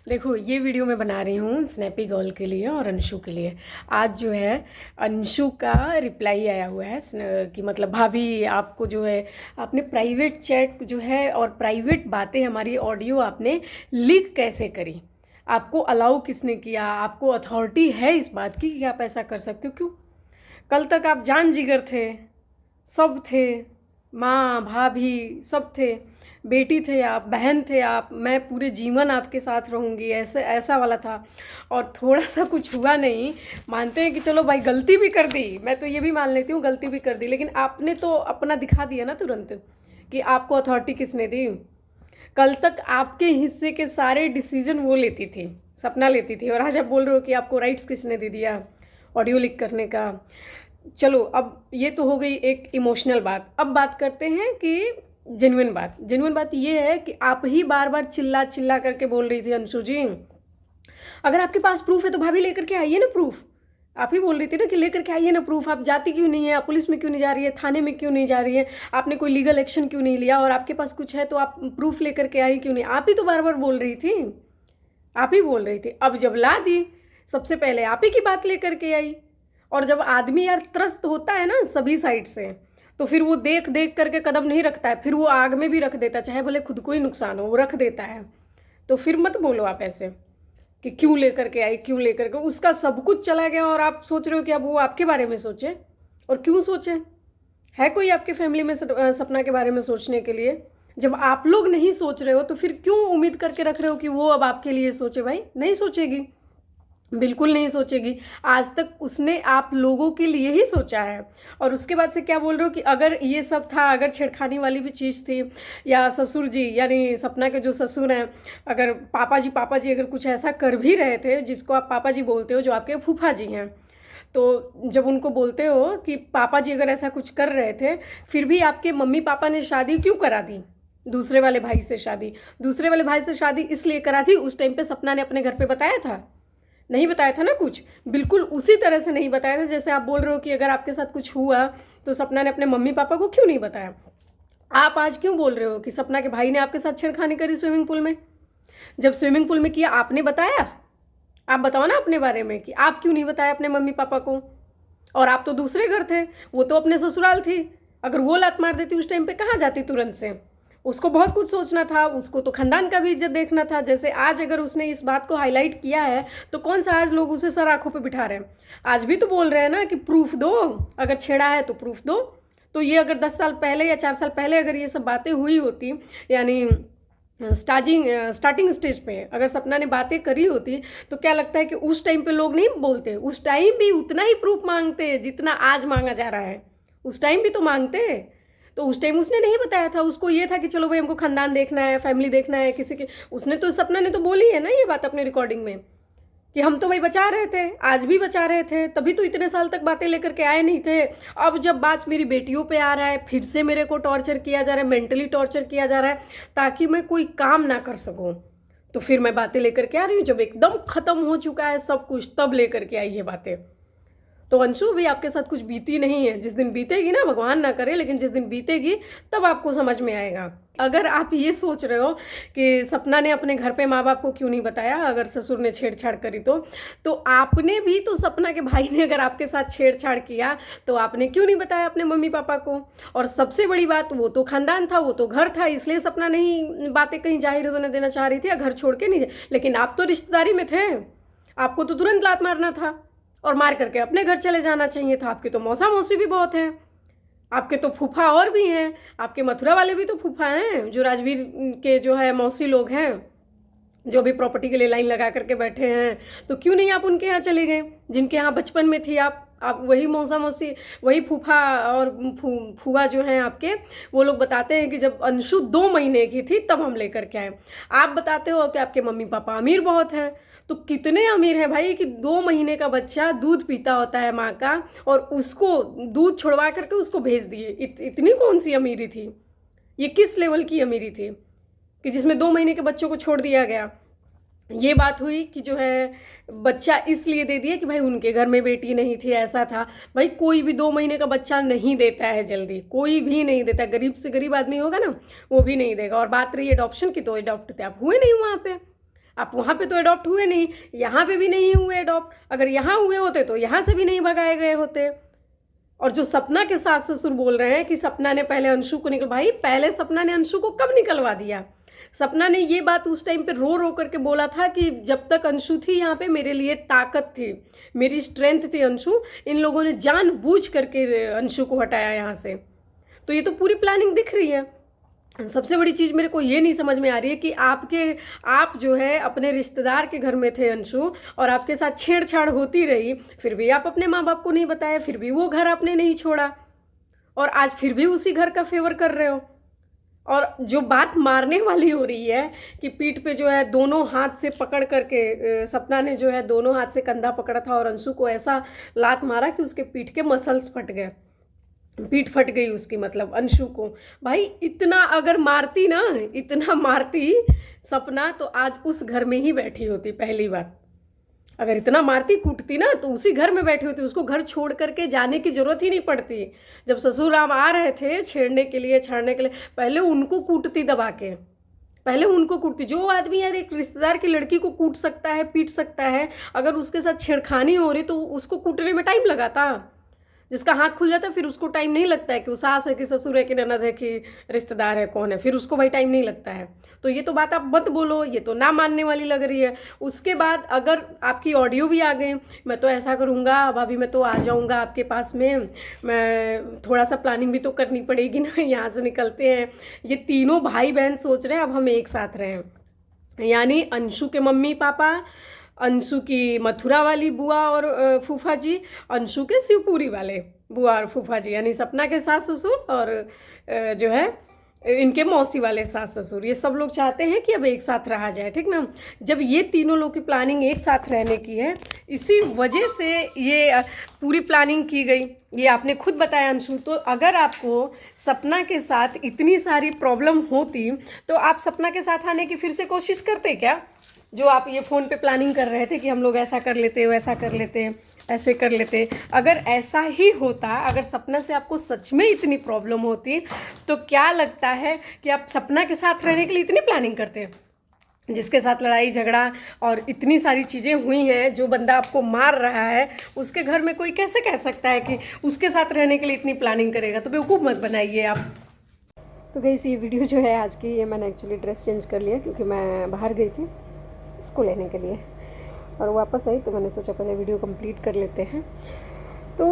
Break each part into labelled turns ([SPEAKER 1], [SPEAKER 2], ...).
[SPEAKER 1] देखो, ये वीडियो मैं बना रही हूँ स्नैपी गर्ल के लिए और अंशु के लिए। आज जो है अंशु का रिप्लाई आया हुआ है कि मतलब भाभी आपको जो है आपने प्राइवेट चैट जो है और प्राइवेट बातें हमारी ऑडियो आपने लीक कैसे करी? आपको अलाउ किसने किया? आपको अथॉरिटी है इस बात की कि आप ऐसा कर सकते हो? क्यों? कल तक आप जान जिगर थे, सब थे, माँ भाभी सब थे, बेटी थे आप, बहन थे आप, मैं पूरे जीवन आपके साथ रहूँगी, ऐसे ऐसा वाला था। और थोड़ा सा कुछ हुआ नहीं, मानते हैं कि चलो भाई गलती भी कर दी, मैं तो ये भी मान लेती हूँ गलती भी कर दी, लेकिन आपने तो अपना दिखा दिया ना तुरंत कि आपको अथॉरिटी किसने दी। कल तक आपके हिस्से के सारे डिसीजन वो लेती थी, सपना लेती थी, और आज आप बोल रहे हो कि आपको राइट्स किसने दे दिया ऑडियो लीक करने का। चलो, अब ये तो हो गई एक इमोशनल बात। अब बात करते हैं कि जेन्युइन बात ये है कि आप ही बार बार चिल्ला चिल्ला करके बोल रही थी अंशु जी, अगर आपके पास प्रूफ है तो भाभी लेकर के आइए ना प्रूफ। आप ही बोल रही थी ना कि लेकर के आइए ना प्रूफ, आप जाती क्यों नहीं है, आप पुलिस में क्यों नहीं जा रही है, थाने में क्यों नहीं जा रही है, आपने कोई लीगल एक्शन क्यों नहीं लिया, और आपके पास कुछ है तो आप प्रूफ लेकर के आई क्यों नहीं? आप ही तो बार बार बोल रही थी, आप ही बोल रही थी। अब जब ला दी, सबसे पहले आप ही की बात लेकर के आई। और जब आदमी यार त्रस्त होता है ना सभी साइड से, तो फिर वो देख देख करके कदम नहीं रखता है, फिर वो आग में भी रख देता है, चाहे भले खुद को ही नुकसान हो, वो रख देता है। तो फिर मत बोलो आप ऐसे कि क्यों लेकर के आई, क्यों लेकर के। उसका सब कुछ चला गया और आप सोच रहे हो कि अब वो आपके बारे में सोचे। और क्यों सोचे? है कोई आपके फैमिली में सपना के बारे में सोचने के लिए? जब आप लोग नहीं सोच रहे हो तो फिर क्यों उम्मीद करके रख रहे हो कि वो अब आपके लिए सोचे? भाई नहीं सोचेगी, बिल्कुल नहीं सोचेगी। आज तक उसने आप लोगों के लिए ही सोचा है। और उसके बाद से क्या बोल रहे हो कि अगर ये सब था, अगर छेड़खानी वाली भी चीज़ थी, या ससुर जी यानी सपना के जो ससुर हैं, अगर पापा जी अगर कुछ ऐसा कर भी रहे थे, जिसको आप पापा जी बोलते हो, जो आपके फूफा जी हैं, तो जब उनको बोलते हो कि पापा जी अगर ऐसा कुछ कर रहे थे, फिर भी आपके मम्मी पापा ने शादी क्यों करा दी? दूसरे वाले भाई से शादी, दूसरे वाले भाई से शादी इसलिए करा थी, उस टाइम पे सपना ने अपने घर पे बताया था? नहीं बताया था ना कुछ। बिल्कुल उसी तरह से नहीं बताया था जैसे आप बोल रहे हो कि अगर आपके साथ कुछ हुआ तो सपना ने अपने मम्मी पापा को क्यों नहीं बताया। आप आज क्यों बोल रहे हो कि सपना के भाई ने आपके साथ छेड़खानी करी स्विमिंग पूल में? जब स्विमिंग पूल में किया आपने बताया? आप बताओ ना अपने बारे में कि आप क्यों नहीं बताया अपने मम्मी पापा को। और आप तो दूसरे घर थे, वो तो अपने ससुराल थी। अगर वो लात मार देती उस टाइम पे कहाँ जाती तुरंत से? उसको बहुत कुछ सोचना था, उसको तो खानदान का भी इज्जत देखना था। जैसे आज अगर उसने इस बात को हाईलाइट किया है तो कौन सा आज लोग उसे सर आंखों पे बिठा रहे हैं? आज भी तो बोल रहे हैं ना कि प्रूफ दो, अगर छेड़ा है तो प्रूफ दो। तो ये अगर 10 साल पहले या 4 साल पहले अगर ये सब बातें हुई होती, यानी स्टार्टिंग स्टेज पे अगर सपना ने बातें करी होती, तो क्या लगता है कि उस टाइम पे लोग नहीं बोलते? उस टाइम भी उतना ही प्रूफ मांगते जितना आज मांगा जा रहा है। उस टाइम भी तो मांगते। तो उस टाइम उसने नहीं बताया था, उसको ये था कि चलो भाई हमको खानदान देखना है, फैमिली देखना है किसी के। उसने तो, सपना ने तो बोली है ना ये बात अपनी रिकॉर्डिंग में कि हम तो भाई बचा रहे थे, आज भी बचा रहे थे, तभी तो इतने साल तक बातें लेकर के आए नहीं थे। अब जब बात मेरी बेटियों पे आ रहा है, फिर से मेरे को टॉर्चर किया जा रहा है, मेंटली टॉर्चर किया जा रहा है ताकि मैं कोई काम ना कर सकूं, तो फिर मैं बातें लेकर के आ रही हूँ। जब एकदम खत्म हो चुका है सब कुछ, तब लेकर के आई ये बातें। तो अंशु भी आपके साथ कुछ बीती नहीं है। जिस दिन बीतेगी ना, भगवान ना करे, लेकिन जिस दिन बीतेगी तब आपको समझ में आएगा। अगर आप ये सोच रहे हो कि सपना ने अपने घर पे माँ बाप को क्यों नहीं बताया, अगर ससुर ने छेड़छाड़ करी तो आपने भी तो, सपना के भाई ने अगर आपके साथ छेड़छाड़ किया तो आपने क्यों नहीं बताया अपने मम्मी पापा को? और सबसे बड़ी बात, वो तो खानदान था, वो तो घर था, इसलिए सपना नहीं बातें कहीं जाहिर होने देना चाह रही थी या घर छोड़ के नहीं। लेकिन आप तो रिश्तेदारी में थे, आपको तो तुरंत लात मारना था और मार करके अपने घर चले जाना चाहिए था। आपके तो मौसा मौसी भी बहुत हैं, आपके तो फूफा और भी हैं, आपके मथुरा वाले भी तो फूफा हैं, जो राजवीर के जो है मौसी लोग हैं, जो भी प्रॉपर्टी के लिए लाइन लगा करके बैठे हैं। तो क्यों नहीं आप उनके यहाँ चले गए, जिनके यहाँ बचपन में थी आप? वही मौसा मौसी, वही फूफा और फूआ जो हैं आपके, वो लोग बताते हैं कि जब अंशु 2 महीने की थी तब हम लेकर के आए। आप बताते हो कि आपके मम्मी पापा अमीर बहुत हैं। तो कितने अमीर हैं भाई कि 2 महीने का बच्चा दूध पीता होता है माँ का, और उसको दूध छुड़वा करके उसको भेज दिए। इतनी कौन सी अमीरी थी? ये किस लेवल की अमीरी थी कि जिसमें 2 महीने के बच्चों को छोड़ दिया गया? ये बात हुई कि जो है बच्चा इसलिए दे दिया कि भाई उनके घर में बेटी नहीं थी, ऐसा था। भाई कोई भी 2 महीने का बच्चा नहीं देता है जल्दी, कोई भी नहीं देता। गरीब से गरीब आदमी होगा ना, वो भी नहीं देगा। और बात रही एडॉप्शन की, तो एडॉप्ट थे आप, हुए नहीं वहाँ पे। आप वहाँ पे तो अडॉप्ट हुए नहीं, यहाँ पे भी नहीं हुए अडॉप्ट। अगर यहाँ हुए होते तो यहाँ से भी नहीं भगाए गए होते। और जो सपना के सास ससुर बोल रहे हैं कि सपना ने पहले अंशु को निकल, भाई पहले सपना ने अंशु को कब निकलवा दिया? सपना ने ये बात उस टाइम पे रो रो करके बोला था कि जब तक अंशु थी यहाँ पे मेरे लिए ताकत थी, मेरी स्ट्रेंथ थी अंशु, इन लोगों ने जानबूझ करके अंशु को हटाया यहाँ से। तो ये तो पूरी प्लानिंग दिख रही है। सबसे बड़ी चीज़ मेरे को ये नहीं समझ में आ रही है कि आप जो है अपने रिश्तेदार के घर में थे अंशु, और आपके साथ छेड़छाड़ होती रही, फिर भी आप अपने माँ बाप को नहीं बताया, फिर भी वो घर आपने नहीं छोड़ा, और आज फिर भी उसी घर का फेवर कर रहे हो। और जो बात मारने वाली हो रही है कि पीठ पे जो है दोनों हाथ से पकड़ करके, सपना ने जो है दोनों हाथ से कंधा पकड़ा था और अंशु को ऐसा लात मारा कि उसके पीठ के मसल्स फट गए, पीठ फट गई उसकी, मतलब अंशु को। भाई इतना अगर मारती ना, इतना मारती सपना, तो आज उस घर में ही बैठी होती। पहली बार अगर इतना मारती कूटती ना तो उसी घर में बैठी होती, उसको घर छोड़ करके जाने की जरूरत ही नहीं पड़ती। जब ससुर राम आ रहे थे छेड़ने के लिए, छाड़ने के लिए, पहले उनको कूटती दबा के, पहले उनको कूटती। जो आदमी यार एक रिश्तेदार की लड़की को कूट सकता है, पीट सकता है, अगर उसके साथ छेड़खानी हो रही तो उसको कूटने में टाइम लगाता। जिसका हाथ खुल जाता है फिर उसको टाइम नहीं लगता है कि वो सास है कि ससुर है कि ननद है कि रिश्तेदार है, कौन है, फिर उसको भाई टाइम नहीं लगता है। तो ये तो बात आप मत बोलो, ये तो ना मानने वाली लग रही है। उसके बाद अगर आपकी ऑडियो भी आ गई, मैं तो ऐसा करूँगा भाभी, मैं तो आ जाऊँगा आपके पास में, मैं थोड़ा सा प्लानिंग भी तो करनी पड़ेगी ना, यहाँ से निकलते हैं। ये तीनों भाई बहन सोच रहे हैं अब हम एक साथ रहें, यानी अंशु के मम्मी पापा, अंशु की मथुरा वाली बुआ और फूफा जी, अंशु के शिवपुरी वाले बुआ और फूफा जी, यानी सपना के सास ससुर और जो है इनके मौसी वाले सास ससुर, ये सब लोग चाहते हैं कि अब एक साथ रहा जाए, ठीक ना। जब ये तीनों लोग की प्लानिंग एक साथ रहने की है, इसी वजह से ये पूरी प्लानिंग की गई। ये आपने खुद बताया अंशु। तो अगर आपको सपना के साथ इतनी सारी प्रॉब्लम होती तो आप सपना के साथ आने की फिर से कोशिश करते क्या? जो आप ये फ़ोन पे प्लानिंग कर रहे थे कि हम लोग ऐसा कर लेते, वैसा कर लेते, ऐसे कर लेते, अगर ऐसा ही होता, अगर सपना से आपको सच में इतनी प्रॉब्लम होती, तो क्या लगता है कि आप सपना के साथ रहने के लिए इतनी प्लानिंग करते हैं? जिसके साथ लड़ाई झगड़ा और इतनी सारी चीज़ें हुई हैं, जो बंदा आपको मार रहा है, उसके घर में कोई कैसे कह सकता है कि उसके साथ रहने के लिए इतनी प्लानिंग करेगा? तो बेवकूफ़ मत बनाइए आप। तो गाइस ये वीडियो जो है आज की, ये मैंने एक्चुअली ड्रेस चेंज कर लिया क्योंकि मैं बाहर गई थी इसको लेने के लिए, और वापस आई तो मैंने सोचा पहले वीडियो कंप्लीट कर लेते हैं। तो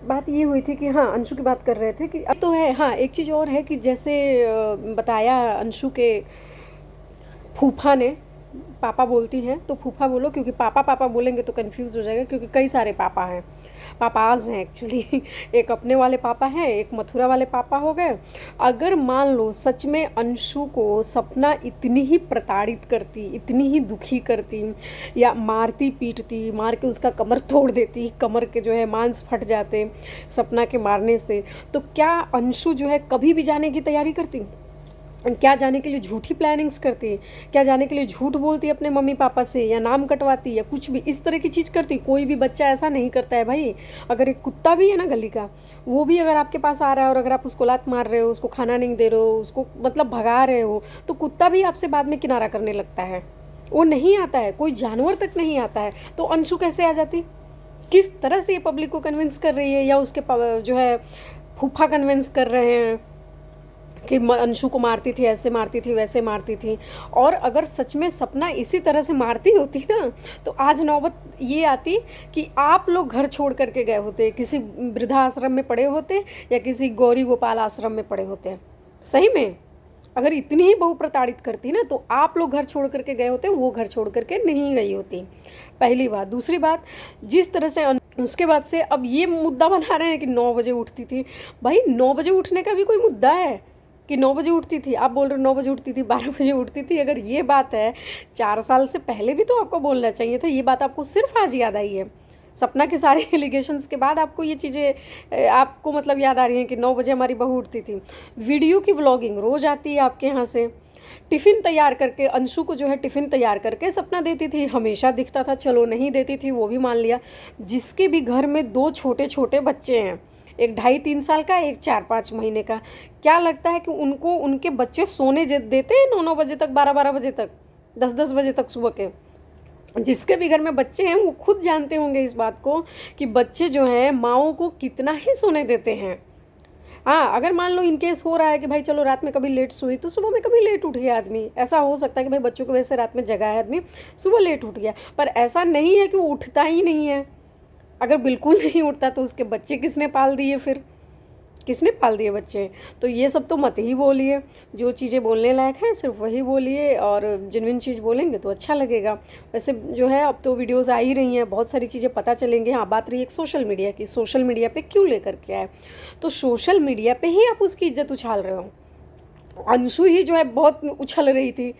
[SPEAKER 1] बात ये हुई थी कि हाँ, अंशु की बात कर रहे थे कि अब तो है, हाँ एक चीज़ और है कि जैसे बताया अंशु के फूफा ने, पापा बोलती हैं तो फूफा बोलो, क्योंकि पापा पापा बोलेंगे तो कंफ्यूज हो जाएगा, क्योंकि कई सारे पापा हैं, पापाज हैं एक्चुअली। एक अपने वाले पापा हैं, एक मथुरा वाले पापा हो गए। अगर मान लो सच में अंशु को सपना इतनी ही प्रताड़ित करती, इतनी ही दुखी करती, या मारती पीटती, मार के उसका कमर तोड़ देती, कमर के जो है मांस फट जाते सपना के मारने से, तो क्या अंशु जो है कभी भी जाने की तैयारी करती? क्या जाने के लिए झूठी प्लानिंग्स करती? क्या जाने के लिए झूठ बोलती अपने मम्मी पापा से, या नाम कटवाती, या कुछ भी इस तरह की चीज़ करती? कोई भी बच्चा ऐसा नहीं करता है भाई। अगर एक कुत्ता भी है ना गली का, वो भी अगर आपके पास आ रहा है और अगर आप उसको लात मार रहे हो, उसको खाना नहीं दे रहे हो, उसको मतलब भगा रहे हो, तो कुत्ता भी आपसे बाद में किनारा करने लगता है। वो नहीं आता है, कोई जानवर तक नहीं आता है। तो अंशु कैसे आ जाती? किस तरह से ये पब्लिक को कन्विंस कर रही है, या उसके जो है फूफा कन्विंस कर रहे हैं कि अंशु को मारती थी, ऐसे मारती थी, वैसे मारती थी। और अगर सच में सपना इसी तरह से मारती होती ना, तो आज नौबत ये आती कि आप लोग घर छोड़ करके गए होते, किसी वृद्धाश्रम में पड़े होते या किसी गौरी गोपाल आश्रम में पड़े होते। सही में अगर इतनी ही बहु प्रताड़ित करती ना, तो आप लोग घर छोड़ करके गए होते, वो घर छोड़ करके नहीं गई होती। पहली बात। दूसरी बात, जिस तरह से उसके बाद से अब ये मुद्दा बना रहे हैं कि 9 बजे उठती थी। भाई 9 बजे उठने का भी कोई मुद्दा है कि 9 बजे उठती थी? आप बोल रहे हो 9 बजे उठती थी, 12 बजे उठती थी। अगर ये बात है, 4 साल से पहले भी तो आपको बोलना चाहिए था। ये बात आपको सिर्फ आज याद आई है? सपना के सारे एलिगेशंस के बाद आपको ये चीज़ें आपको मतलब याद आ रही हैं कि 9 बजे हमारी बहू उठती थी? वीडियो की व्लॉगिंग रोज़ आती है आपके यहाँ से। टिफ़िन तैयार करके अंशु को जो है टिफ़िन तैयार करके सपना देती थी, हमेशा दिखता था। चलो नहीं देती थी वो भी मान लिया। जिसके भी घर में 2 छोटे छोटे बच्चे हैं, एक 2.5-3 साल का, एक 4-5 महीने का, क्या लगता है कि उनको उनके बच्चे सोने देते हैं 9-9 बजे तक, 12-12 बजे तक? 10-10 बजे तक सुबह के। जिसके भी घर में बच्चे हैं वो खुद जानते होंगे इस बात को कि बच्चे जो हैं माँओं को कितना ही सोने देते हैं। हाँ, अगर मान लो इन केस हो रहा है कि भाई चलो रात में कभी लेट सोई तो सुबह में कभी लेट उठ गया आदमी, ऐसा हो सकता है कि भाई बच्चों की वजह से रात में जगा है आदमी, सुबह लेट उठ गया, पर ऐसा नहीं है कि वो उठता ही नहीं है। अगर बिल्कुल नहीं उठता तो उसके बच्चे किसने पाल दिए, फिर किसने पाल दिए बच्चे। तो ये सब तो मत ही बोलिए, जो चीज़ें बोलने लायक हैं सिर्फ वही बोलिए, और जेन्युइन चीज़ बोलेंगे तो अच्छा लगेगा। वैसे जो है अब तो वीडियोस आ ही रही हैं, बहुत सारी चीज़ें पता चलेंगी। हाँ, बात रही एक सोशल मीडिया की, सोशल मीडिया पे क्यों लेकर के आए, तो सोशल मीडिया पे ही आप उसकी इज्जत उछाल रहे हो। अंशु ही जो है बहुत उछल रही थी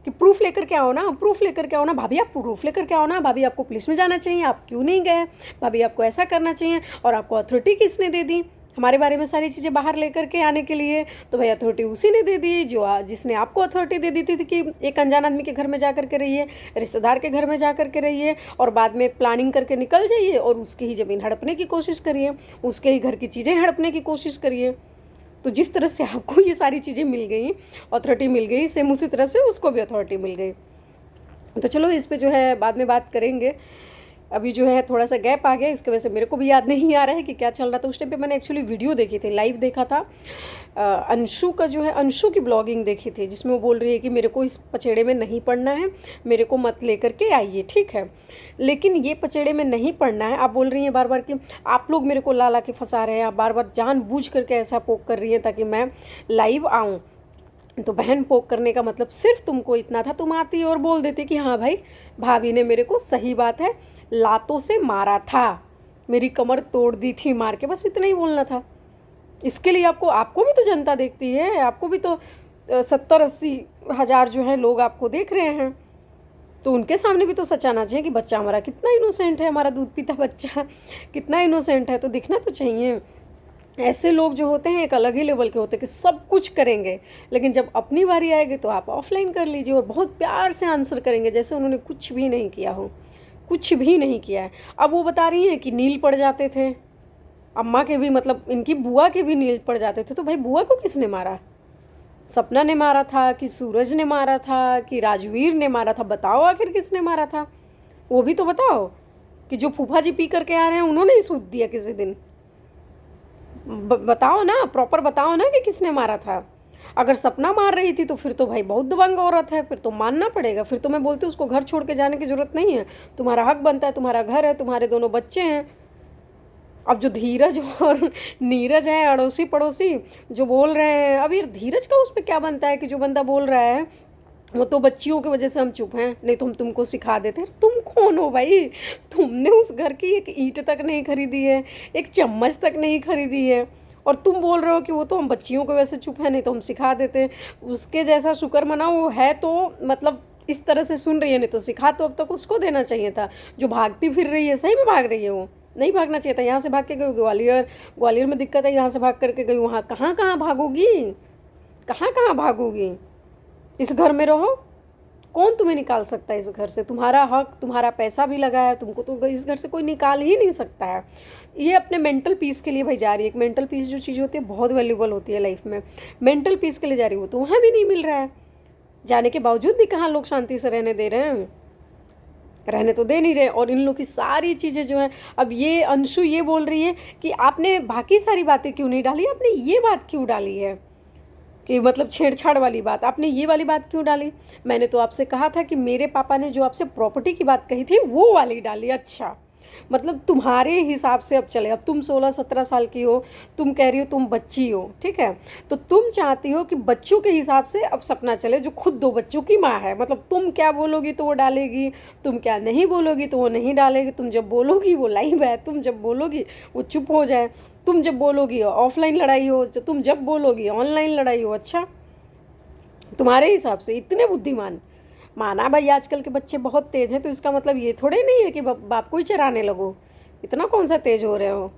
[SPEAKER 1] कि प्रूफ लेकर के आओ ना, प्रूफ लेकर के आओ ना भाभी, आप प्रूफ लेकर के आओ ना भाभी, आपको पुलिस में जाना चाहिए, आप क्यों नहीं गए भाभी, आपको ऐसा करना चाहिए, और आपको अथॉरिटी किसने दे दी हमारे बारे में सारी चीज़ें बाहर लेकर के आने के लिए। तो भाई अथॉरिटी उसी ने दे दी जिसने आपको अथॉरिटी दे दी थी कि एक अनजान आदमी के घर में जा कर के रहिए, रिश्तेदार के घर में जा कर के रहिए, और बाद में प्लानिंग करके निकल जाइए और उसकी ही ज़मीन हड़पने की कोशिश करिए, उसके ही घर की चीज़ें हड़पने की कोशिश करिए। तो जिस तरह से आपको ये सारी चीज़ें मिल गई, अथॉरिटी मिल गई, सेम उसी तरह से उसको भी अथॉरिटी मिल गई। तो चलो इस पे जो है बाद में बात करेंगे। अभी जो है थोड़ा सा गैप आ गया, इसकी वजह से मेरे को भी याद नहीं आ रहा है कि क्या चल रहा था उस टाइम पे। मैंने एक्चुअली वीडियो देखी थी, लाइव देखा था, अंशु का जो है, अंशु की ब्लॉगिंग देखी थी, जिसमें वो बोल रही है कि मेरे को इस पचेड़े में नहीं पड़ना है, मेरे को मत लेकर के आइए, ठीक है, लेकिन ये पचेड़े में नहीं पड़ना है। आप बोल रही हैं बार बार कि आप लोग मेरे को ला ला के फंसा रहे हैं, आप बार बार जानबूझ करके ऐसा पोक कर रही हैं ताकि मैं लाइव आऊँ। तो बहन, पोक करने का मतलब सिर्फ तुमको इतना था, तुम आती और बोल देती कि हाँ भाई भाभी ने मेरे को, सही बात है, लातों से मारा था, मेरी कमर तोड़ दी थी मार के, बस इतना ही बोलना था। इसके लिए आपको भी तो जनता देखती है, आपको भी तो 70-80 हज़ार जो है लोग आपको देख रहे हैं, तो उनके सामने भी तो सच आना चाहिए कि बच्चा हमारा कितना इनोसेंट है, हमारा दूध पीता बच्चा कितना इनोसेंट है, तो दिखना तो चाहिए। ऐसे लोग जो होते हैं एक अलग ही लेवल के होते हैं कि सब कुछ करेंगे, लेकिन जब अपनी बारी आएगी तो आप ऑफलाइन कर लीजिए और बहुत प्यार से आंसर करेंगे जैसे उन्होंने कुछ भी नहीं किया हो, कुछ भी नहीं किया है। अब वो बता रही हैं कि नील पड़ जाते थे, अम्मा के भी, मतलब इनकी बुआ के भी नील पड़ जाते थे, तो भाई बुआ को किसने मारा? सपना ने मारा था कि सूरज ने मारा था कि राजवीर ने मारा था? बताओ आखिर किसने मारा था, वो भी तो बताओ। कि जो फूफा जी पी करके आ रहे हैं उन्होंने ही सूद दिया किसी दिन? बताओ ना, प्रॉपर बताओ ना कि किसने मारा था। अगर सपना मार रही थी तो फिर तो भाई बहुत दबंग औरत है, फिर तो मानना पड़ेगा। फिर तो मैं बोलती हूँ उसको घर छोड़ के जाने की ज़रूरत नहीं है, तुम्हारा हक बनता है, तुम्हारा घर है, तुम्हारे दोनों बच्चे हैं। अब जो धीरज और नीरज हैं अड़ोसी पड़ोसी जो बोल रहे हैं, अब ये धीरज का उस पर क्या बनता है कि जो बंदा बोल रहा है वो तो बच्चियों की वजह से हम चुप हैं, नहीं तो हम तुमको सिखा देते। तुम कौन हो भाई? तुमने उस घर की एक ईंट तक नहीं खरीदी है, एक चम्मच तक नहीं खरीदी है, और तुम बोल रहे हो कि वो तो हम बच्चियों की वजह से चुप हैं, नहीं तो हम सिखा देते। उसके जैसा शुक्र मनाओ वो है, तो मतलब इस तरह से सुन रही है, नहीं तो सिखा तो अब तक उसको देना चाहिए था। जो भागती फिर रही है, सही में भाग रही है, वो नहीं भागना चाहिए था। यहाँ से भाग के गई ग्वालियर में दिक्कत है, यहाँ से भाग करके गई वहाँ, कहाँ कहाँ भागोगी, कहाँ कहाँ भागोगी? इस घर में रहो, कौन तुम्हें निकाल सकता है इस घर से? तुम्हारा हक, तुम्हारा पैसा भी लगा है, तुमको तो इस घर से कोई निकाल ही नहीं सकता है। ये अपने मेंटल पीस के लिए भाई जा रही है। एक मेंटल पीस जो चीज़ होती है बहुत वैल्यूबल होती है लाइफ में, मेंटल पीस के लिए जा रही हो, तो वहाँ भी नहीं मिल रहा है। जाने के बावजूद भी कहाँ लोग शांति से रहने दे रहे हैं, रहने तो दे नहीं रहे। और इन लोग की सारी चीज़ें जो हैं, अब ये अंशु ये बोल रही है कि आपने बाकी सारी बातें क्यों नहीं डाली, आपने ये बात क्यों डाली है कि मतलब छेड़छाड़ वाली बात, आपने ये वाली बात क्यों डाली? मैंने तो आपसे कहा था कि मेरे पापा ने जो आपसे प्रॉपर्टी की बात कही थी वो वाली डाली। अच्छा, मतलब तुम्हारे हिसाब से अब चले। अब तुम 16-17 साल की हो, तुम कह रही हो तुम बच्ची हो, ठीक है, तो तुम चाहती हो कि बच्चों के हिसाब से अब सपना चले, जो खुद 2 बच्चों की माँ है। मतलब तुम क्या बोलोगी तो वो डालेगी, तुम क्या नहीं बोलोगी तो वो नहीं डालेगी। तुम जब बोलोगी वो लाइव है, तुम जब बोलोगी वो चुप हो जाए, तुम जब बोलोगी ऑफलाइन लड़ाई हो, तुम जब बोलोगी ऑनलाइन लड़ाई हो। अच्छा, तुम्हारे हिसाब से इतने बुद्धिमान? माना भाई आजकल के बच्चे बहुत तेज़ हैं, तो इसका मतलब ये थोड़े नहीं है कि बाप को ही चराने लगो। इतना कौन सा तेज़ हो रहे हो?